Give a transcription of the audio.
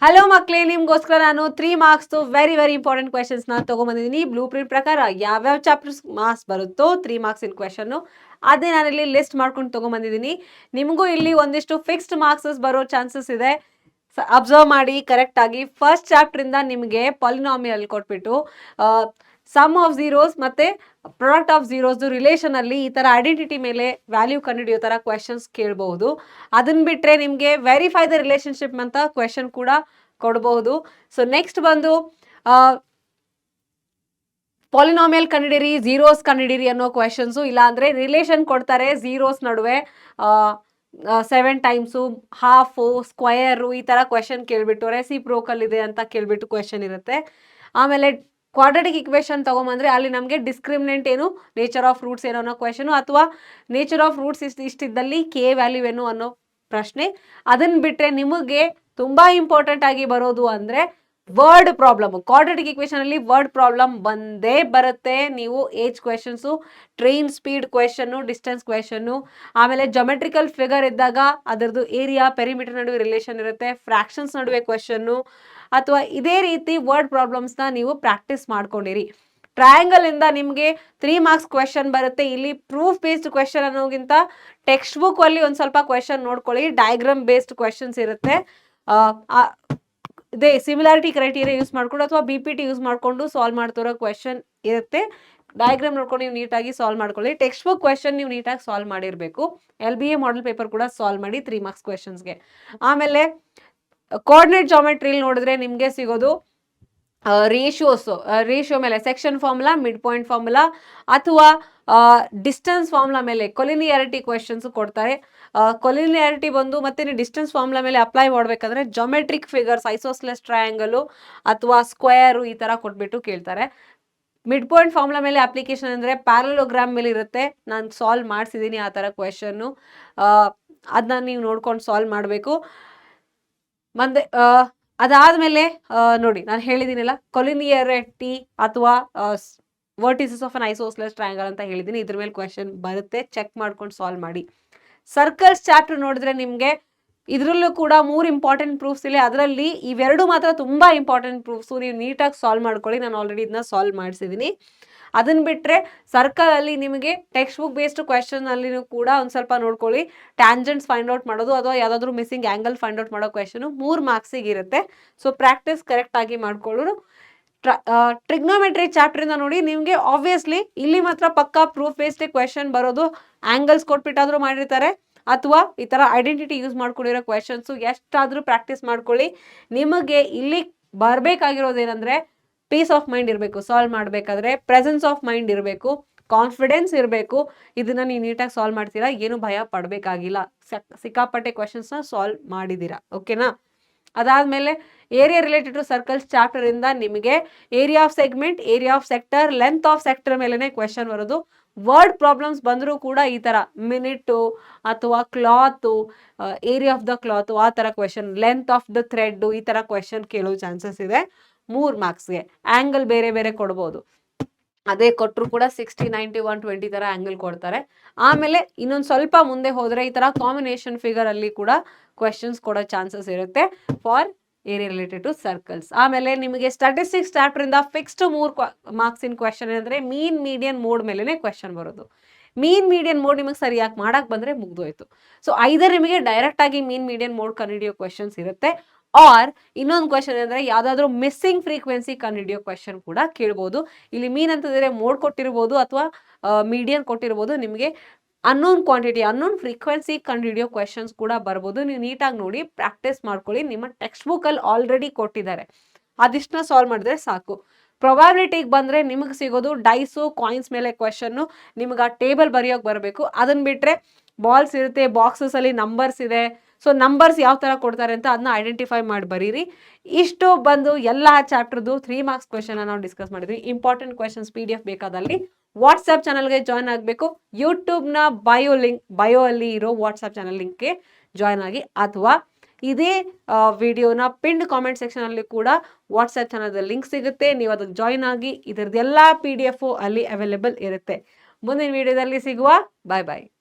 Hello ಮಕ್ಕಳೇ, ನಿಮ್ಗೋಸ್ಕರ ನಾನು 3 ಮಾರ್ಕ್ಸ್ ವೆರಿ ಇಂಪಾರ್ಟೆಂಟ್ ಕ್ವೆಶನ್ಸ್ ನ ತಗೊಂಡ್ಬಂದಿದ್ದೀನಿ. ಬ್ಲೂ ಪ್ರಿಂಟ್ ಪ್ರಕಾರ ಯಾವ್ಯಾವ ಚಾಪ್ಟರ್ಸ್ ಮಾರ್ಕ್ಸ್ ಬರುತ್ತೋ 3 ಮಾರ್ಕ್ಸ್ ಇನ್ ಕ್ವೆಶನ್ ಅದೇ ನಾನು ಇಲ್ಲಿ ಲಿಸ್ಟ್ ಮಾಡ್ಕೊಂಡು ತಗೊಂಡ್ಬಂದಿದ್ದೀನಿ. ನಿಮಗೂ ಇಲ್ಲಿ ಒಂದಿಷ್ಟು ಫಿಕ್ಸ್ಡ್ ಮಾರ್ಕ್ಸ್ ಬರೋ ಚಾನ್ಸಸ್ ಇದೆ. ಅಬ್ಸರ್ವ್ ಮಾಡಿ ಕರೆಕ್ಟ್ ಆಗಿ. ಫಸ್ಟ್ ಚಾಪ್ಟರ್ ಇಂದ ನಿಮಗೆ ಪಾಲಿನಾಮಿಯಲ್ ಕೊಟ್ಬಿಟ್ಟು ಸಮ್ ಆಫ್ ಝೀರೋಸ್ ಮತ್ತೆ ಪ್ರಾಡಕ್ಟ್ ಆಫ್ ಝೀರೋಸ್ ರಿಲೇಷನ್ ಅಲ್ಲಿ ಈ ತರ ಐಡೆಂಟಿಟಿ ಮೇಲೆ ವ್ಯಾಲ್ಯೂ ಕಂಡುಹಿಡಿಯೋ ತರ ಕ್ವೆಶನ್ಸ್ ಕೇಳಬಹುದು. ಅದನ್ನ ಬಿಟ್ರೆ ನಿಮ್ಗೆ ವೆರಿಫೈ ದ ರಿಲೇಶನ್ಶಿಪ್ ಅಂತ ಕ್ವೆಶನ್ ಕೂಡ ಕೊಡಬಹುದು. ಸೊ ನೆಕ್ಸ್ಟ್ ಬಂದು ಪಾಲಿನಾಮಿಯಲ್ ಕಂಡಿಡಿರಿ, ಝೀರೋಸ್ ಕಂಡಿಡಿರಿ ಅನ್ನೋ ಕ್ವೆಶನ್ಸ್. ಇಲ್ಲ ಅಂದ್ರೆ ರಿಲೇಷನ್ ಕೊಡ್ತಾರೆ ಝೀರೋಸ್ ನಡುವೆ 7 ಟೈಮ್ಸು, ಹಾಫು, ಸ್ಕ್ವಯರು ಈ ತರ ಕ್ವೆಶನ್ ಕೇಳ್ಬಿಟ್ಟು ರೆಸಿಪ್ರೋಕಲ್ ಇದೆ ಅಂತ ಕೇಳ್ಬಿಟ್ಟು ಕ್ವೆಶನ್ ಇರುತ್ತೆ. ಆಮೇಲೆ ಕ್ವಾಡ್ರಾಟಿಕ್ ಇಕ್ವೇಶನ್ ತಗೊಂಬಂದ್ರೆ ಅಲ್ಲಿ ನಮಗೆ ಡಿಸ್ಕ್ರಿಮಿನೆಂಟ್ ಏನು, ನೇಚರ್ ಆಫ್ ರೂಟ್ಸ್ ಏನೋ ಅನ್ನೋ ಕ್ವೆಶನ್, ಅಥವಾ ನೇಚರ್ ಆಫ್ ರೂಟ್ಸ್ ಇಷ್ಟಿದ್ದಲ್ಲಿ ಕೆ ವ್ಯಾಲ್ಯೂ ಏನು ಅನ್ನೋ ಪ್ರಶ್ನೆ. ಅದನ್ನ ಬಿಟ್ರೆ ನಿಮಗೆ ತುಂಬಾ ಇಂಪಾರ್ಟೆಂಟ್ ಆಗಿ ಬರೋದು ಅಂದ್ರೆ ವರ್ಡ್ ಪ್ರಾಬ್ಲಮ್. ಕ್ವಾಡ್ರಾಟಿಕ್ ಇಕ್ವೇಶನ್ ಅಲ್ಲಿ ವರ್ಡ್ ಪ್ರಾಬ್ಲಮ್ ಬಂದೇ ಬರುತ್ತೆ. ನೀವು age questions, train speed question, distance question, ಆಮೇಲೆ ಜೊಮೆಟ್ರಿಕಲ್ ಫಿಗರ್ ಇದ್ದಾಗ ಅದರದ್ದು ಏರಿಯಾ ಪೆರಿಮೀಟರ್ ನಡುವೆ ರಿಲೇಷನ್ ಇರುತ್ತೆ, ಫ್ರಾಕ್ಷನ್ಸ್ ನಡುವೆ ಕ್ವೆಶನ್, ಅಥವಾ ಇದೇ ರೀತಿ ವರ್ಡ್ ಪ್ರಾಬ್ಲಮ್ಸ್ ನ ನೀವು ಪ್ರಾಕ್ಟೀಸ್ ಮಾಡ್ಕೊಂಡಿರಿ. ಟ್ರಯಾಂಗಲ್ ಇಂದ ನಿಮ್ಗೆ 3 ಮಾರ್ಕ್ಸ್ ಕ್ವೆಶನ್ ಬರುತ್ತೆ. ಇಲ್ಲಿ ಪ್ರೂಫ್ ಬೇಸ್ಡ್ ಕ್ವೆಶನ್ ಅನ್ನೋಗಿಂತ ಟೆಕ್ಸ್ಟ್ ಬುಕ್ ಅಲ್ಲಿ ಒಂದ್ ಸ್ವಲ್ಪ ಕ್ವೆಶನ್ ನೋಡ್ಕೊಳ್ಳಿ. ಡಯಾಗ್ರಾಮ್ ಬೇಸ್ಡ್ ಕ್ವೆಶನ್ಸ್ ಇರುತ್ತೆ. ಇದೇ ಸಿಮಿಲಾರಿಟಿ ಕ್ರೈಟೀರಿಯಾ ಯೂಸ್ ಮಾಡ್ಕೊಂಡು ಅಥವಾ BPT ಯೂಸ್ ಮಾಡ್ಕೊಂಡು ಸಾಲ್ವ್ ಮಾಡ್ತಿರೋ ಕ್ವೆಶನ್ ಇರುತ್ತೆ. ಡಯಾಗ್ರಾಮ್ ನೋಡ್ಕೊಂಡು ನೀವು ನೀಟಾಗಿ ಸಾಲ್ವ್ ಮಾಡ್ಕೊಳ್ಳಿ. ಟೆಕ್ಸ್ಟ್ ಬುಕ್ ಕ್ವೆಶನ್ ನೀವು ನೀಟಾಗಿ ಸಾಲ್ವ್ ಮಾಡಿರಬೇಕು. LBA ಮಾಡೆಲ್ ಪೇಪರ್ ಕೂಡ ಸಾಲ್ವ್ ಮಾಡಿ 3 ಮಾರ್ಕ್ಸ್ ಕ್ವೆಶನ್ಸ್ಗೆ. ಆಮೇಲೆ ಕೋಆರ್ಡಿನೇಟ್ ಜಾಮೆಟ್ರಿಲಿ ನೋಡಿದ್ರೆ ನಿಮ್ಗೆ ಸಿಗೋದು ರೇಷಿಯೋ ಮೇಲೆ section formula, mid point formula, ಅಥವಾ ಡಿಸ್ಟೆನ್ಸ್ ಫಾರ್ಮುಲಾ ಮೇಲೆ ಕೊಲಿನಿಯಾರಿಟಿ ಕ್ವೆಶನ್ಸ್ ಕೊಡ್ತಾರೆ. ಕೊಲಿನಿಯಾರಿಟಿ ಬಂದು ಮತ್ತೆ ನೀವು ಡಿಸ್ಟೆನ್ಸ್ ಫಾರ್ಮುಲಾ ಮೇಲೆ ಅಪ್ಲೈ ಮಾಡ್ಬೇಕಂದ್ರೆ ಜೊಮೆಟ್ರಿಕ್ ಫಿಗರ್ಸ್, ಐಸೋಸ್ಲೆಸ್ ಟ್ರಯಾಂಗಲ್ ಅಥವಾ ಸ್ಕ್ವೇರ್ ಈ ತರ ಕೊಟ್ಬಿಟ್ಟು ಕೇಳ್ತಾರೆ. ಮಿಡ್ ಪಾಯಿಂಟ್ ಫಾರ್ಮುಲಾ ಮೇಲೆ ಅಪ್ಲಿಕೇಶನ್ ಅಂದ್ರೆ ಪ್ಯಾರಲೋಗ್ರಾಮ್ ಮೇಲೆ ಇರುತ್ತೆ. ನಾನು ಸಾಲ್ವ್ ಮಾಡಿಸಿದ್ದೀನಿ ಆ ತರ ಕ್ವೆಶನ್. ಅದನ್ನ ನೀವು ನೋಡ್ಕೊಂಡು ಸಾಲ್ವ್ ಮಾಡಬೇಕು. ಮತ್ತೆ ಅದಾದ್ಮೇಲೆ ನೋಡಿ, ನಾನು ಹೇಳಿದ್ದೀನಲ್ಲ ಕೊಲಿನಿಯರಿಟಿ ಅಥವಾ ವರ್ಟಿಸಸ್ ಆಫ್ ಅನ್ ಐಸೋಸ್ಲೆಸ್ ಟ್ರಯಾಂಗಲ್ ಅಂತ ಹೇಳಿದ್ದೀನಿ. ಇದ್ರ ಮೇಲೆ ಕ್ವೆಶನ್ ಬರುತ್ತೆ, ಚೆಕ್ ಮಾಡ್ಕೊಂಡು ಸಾಲ್ವ್ ಮಾಡಿ. ಸರ್ಕಲ್ಸ್ ಚಾಪ್ಟರ್ ನೋಡಿದ್ರೆ ನಿಮ್ಗೆ ಇದ್ರಲ್ಲೂ ಕೂಡ 3 ಇಂಪಾರ್ಟೆಂಟ್ ಪ್ರೂಫ್ಸ್ ಇಲ್ಲ. ಅದರಲ್ಲಿ ಇವೆರಡು ಮಾತ್ರ ತುಂಬಾ ಇಂಪಾರ್ಟೆಂಟ್ ಪ್ರೂಫ್ಸ್. ನೀವು ನೀಟಾಗಿ ಸಾಲ್ವ್ ಮಾಡ್ಕೊಳ್ಳಿ. ನಾನು ಆಲ್ರೆಡಿ ಇದನ್ನ ಸಾಲ್ವ್ ಮಾಡಿಸಿದ್ದೀನಿ. ಅದನ್ನ ಬಿಟ್ರೆ ಸರ್ಕಲ್ ಅಲ್ಲಿ ನಿಮಗೆ ಟೆಕ್ಸ್ಟ್ ಬುಕ್ ಬೇಸ್ಡ್ ಕ್ವೆಶನ್ ಅಲ್ಲಿ ಕೂಡ ಒಂದ್ ಸ್ವಲ್ಪ ನೋಡ್ಕೊಳ್ಳಿ. ಟ್ಯಾಂಜೆಂಟ್ಸ್ ಫೈಂಡ್ ಔಟ್ ಮಾಡೋದು ಅಥವಾ ಯಾವ್ದಾದ್ರು ಮಿಸ್ಸಿಂಗ್ ಆಂಗಲ್ ಫೈಂಡ್ ಔಟ್ ಮಾಡೋ ಕ್ವೆಶನ್ 3 ಮಾರ್ಕ್ಸಿಗೆ ಇರುತ್ತೆ. ಸೊ ಪ್ರಾಕ್ಟೀಸ್ ಕರೆಕ್ಟ್ ಆಗಿ ಮಾಡ್ಕೊಳ್ಳೋರು. ಟ್ರಿಗ್ನೋಮೆಟ್ರಿ ಚಾಪ್ಟರ್ ಇಂದ ನೋಡಿ ನಿಮ್ಗೆ ಆಬ್ವಿಯಸ್ಲಿ ಇಲ್ಲಿ ಮಾತ್ರ ಪಕ್ಕಾ ಪ್ರೂಫ್ ಬೇಸ್ಡ್ ಕ್ವೆಶನ್ ಬರೋದು. ಆಂಗಲ್ಸ್ ಕೊಟ್ಬಿಟ್ಟಾದ್ರೂ ಮಾಡಿರ್ತಾರೆ ಅಥವಾ ಈ ತರ ಐಡೆಂಟಿಟಿ ಯೂಸ್ ಮಾಡ್ಕೊಂಡಿರೋ ಕ್ವೆಶನ್ಸ್ ಎಷ್ಟಾದ್ರೂ ಪ್ರಾಕ್ಟೀಸ್ ಮಾಡ್ಕೊಳ್ಳಿ. ನಿಮಗೆ ಇಲ್ಲಿ ಬರ್ಬೇಕಾಗಿರೋದೇನಂದ್ರೆ ಪೀಸ್ ಆಫ್ ಮೈಂಡ್ ಇರಬೇಕು. ಸಾಲ್ವ್ ಮಾಡ್ಬೇಕಾದ್ರೆ ಪ್ರೆಸೆನ್ಸ್ ಆಫ್ ಮೈಂಡ್ ಇರಬೇಕು, ಕಾನ್ಫಿಡೆನ್ಸ್ ಇರಬೇಕು. ಇದನ್ನ ನೀವು ನೀಟಾಗಿ ಸಾಲ್ವ್ ಮಾಡ್ತೀರಾ, ಏನು ಭಯ ಪಡ್ಬೇಕಾಗಿಲ್ಲ. ಸಿಕ್ಕಾಪಟ್ಟೆ ಕ್ವೆಶನ್ಸ್ ನ ಸಾಲ್ವ್ ಮಾಡಿದೀರಾ. ಓಕೆನಾ? ಅದಾದ್ಮೇಲೆ area related to circles chapter ಇಂದ ನಿಮಗೆ area of segment, area of sector, length of sector ಮೇಲೆನೆ ಕ್ವೆಶನ್ ಬರೋದು. ವರ್ಡ್ ಪ್ರಾಬ್ಲಮ್ಸ್ ಬಂದರೂ ಕೂಡ ಈ ತರ ಮಿನಿಟ್ ಅಥವಾ cloth, area of the cloth ಆ ತರ question, length of the thread ಈ ತರ ಕ್ವೆಶನ್ ಕೇಳೋ ಚಾನ್ಸಸ್ ಇದೆ 3 ಮಾರ್ಕ್ಸ್ಗೆ. ಆಂಗಲ್ ಬೇರೆ ಬೇರೆ ಕೊಡ್ಬೋದು. ಅದೇ ಕೊಟ್ಟರು ಕೂಡ 60, 90, 120 ತರ ಆಂಗಲ್ ಕೊಡ್ತಾರೆ. ಆಮೇಲೆ ಇನ್ನೊಂದು ಸ್ವಲ್ಪ ಮುಂದೆ ಹೋದ್ರೆ ಈ ತರ ಕಾಂಬಿನೇಷನ್ ಫಿಗರ್ ಅಲ್ಲಿ ಕೂಡ ಕ್ವೆಶನ್ಸ್ ಕೊಡೋ ಚಾನ್ಸಸ್ ಇರುತ್ತೆ for area related to circles. ಆಮೇಲೆ ನಿಮಗೆ ಸ್ಟಾಟಿಸ್ಟಿಕ್ಸ್ ಚಾಪ್ಟರ್ ಇಂದ ಫಿಕ್ಸ್ಡ್ 3 ಮಾರ್ಕ್ಸ್ ಇನ್ ಕ್ವೆಶನ್ ಅಂದ್ರೆ ಮೀನ್ ಮೀಡಿಯನ್ ಮೋಡ್ ಮೇಲೆನೆ ಕ್ವೆಶನ್ ಬರೋದು. ಮೀನ್ ಮೀಡಿಯನ್ ಮೋಡ್ ನಿಮಗೆ ಸರಿಯಾಗಿ ಮಾಡಕ್ ಬಂದ್ರೆ ಮುಗ್ದೋಯ್ತು. ಸೊ ಐದರ್ ನಿಮಗೆ ಡೈರೆಕ್ಟ್ ಆಗಿ ಮೀನ್ ಮೀಡಿಯನ್ ಮೋಡ್ ಕಂಡುಹಿಡಿಯೋ ಕ್ವೆಶನ್ಸ್ ಇರುತ್ತೆ, ಆರ್ ಇನ್ನೊಂದು ಕ್ವೆಶನ್ ಅಂದ್ರೆ ಯಾವ್ದಾದ್ರು ಮಿಸ್ಸಿಂಗ್ ಫ್ರೀಕ್ವೆನ್ಸಿ ಕಂಡುಹಿಡಿಯೋ ಕ್ವೆಶನ್ ಕೂಡ ಕೇಳ್ಬೋದು. ಇಲ್ಲಿ ಮೀನ್ ಅಂತಂದ್ರೆ ಮೋಡ್ ಕೊಟ್ಟಿರ್ಬೋದು ಅಥವಾ ಮೀಡಿಯನ್ ಕೊಟ್ಟಿರ್ಬೋದು. ನಿಮಗೆ ಅನ್ನೋನ್ ಕ್ವಾಂಟಿಟಿ, ಅನ್ನೋನ್ ಫ್ರೀಕ್ವೆನ್ಸಿ ಕಂಡುಹಿಡಿಯೋ ಕ್ವೆಶನ್ಸ್ ಕೂಡ ಬರ್ಬೋದು. ನೀವು ನೀಟಾಗಿ ನೋಡಿ ಪ್ರಾಕ್ಟೀಸ್ ಮಾಡ್ಕೊಳ್ಳಿ. ನಿಮ್ಮ ಟೆಕ್ಸ್ಟ್ ಬುಕ್ ಅಲ್ಲಿ ಆಲ್ರೆಡಿ ಕೊಟ್ಟಿದ್ದಾರೆ, ಅದಿಷ್ಟನ್ನ ಸಾಲ್ವ್ ಮಾಡಿದ್ರೆ ಸಾಕು. ಪ್ರೊಬಾಬಿಲಿಟಿಗೆ ಬಂದ್ರೆ ನಿಮಗೆ ಸಿಗೋದು ಡೈಸು, ಕಾಯಿನ್ಸ್ ಮೇಲೆ ಕ್ವೆಶನ್. ನಿಮ್ಗೆ ಆ ಟೇಬಲ್ ಬರೆಯೋಕೆ ಬರಬೇಕು. ಅದನ್ನ ಬಿಟ್ರೆ ಬಾಲ್ಸ್ ಇರುತ್ತೆ, ಬಾಕ್ಸಸ್ ಅಲ್ಲಿ ನಂಬರ್ಸ್ ಇದೆ. ಸೊ ನಂಬರ್ಸ್ ಯಾವ ತರ ಕೊಡ್ತಾರೆ ಅಂತ ಅದನ್ನ ಐಡೆಂಟಿಫೈ ಮಾಡಿ ಬರೀರಿ. ಇಷ್ಟು ಬಂದು ಎಲ್ಲ ಚಾಪ್ಟರ್ದು 3 ಮಾರ್ಕ್ಸ್ ಕ್ವೆಶನ್ ನಾವು ಡಿಸ್ಕಸ್ ಮಾಡಿದ್ವಿ. ಇಂಪಾರ್ಟೆಂಟ್ ಕ್ವೆಶನ್ಸ್ PDF ಬೇಕಾದಲ್ಲಿ ವಾಟ್ಸ್ಆಪ್ ಚಾನಲ್ಗೆ ಜಾಯ್ನ್ ಆಗಬೇಕು. ಯೂಟ್ಯೂಬ್ನ ಬಯೋ ಅಲ್ಲಿ ಇರೋ ವಾಟ್ಸ್ಆಪ್ ಚಾನಲ್ ಲಿಂಕ್ಗೆ ಜಾಯ್ನ್ ಆಗಿ, ಅಥವಾ ಇದೇ ವಿಡಿಯೋನ ಪಿಂಡ್ ಕಾಮೆಂಟ್ ಸೆಕ್ಷನ್ ಅಲ್ಲಿ ಕೂಡ ವಾಟ್ಸ್ಆಪ್ ಚಾನಲ್ ಲಿಂಕ್ ಸಿಗುತ್ತೆ. ನೀವು ಅದಕ್ಕೆ ಜಾಯ್ನ್ ಆಗಿ ಇದರದ್ದೆಲ್ಲ PDF ಅಲ್ಲಿ ಅವೈಲೇಬಲ್ ಇರುತ್ತೆ. ಮುಂದಿನ ವಿಡಿಯೋದಲ್ಲಿ ಸಿಗುವ. ಬಾಯ್ ಬಾಯ್.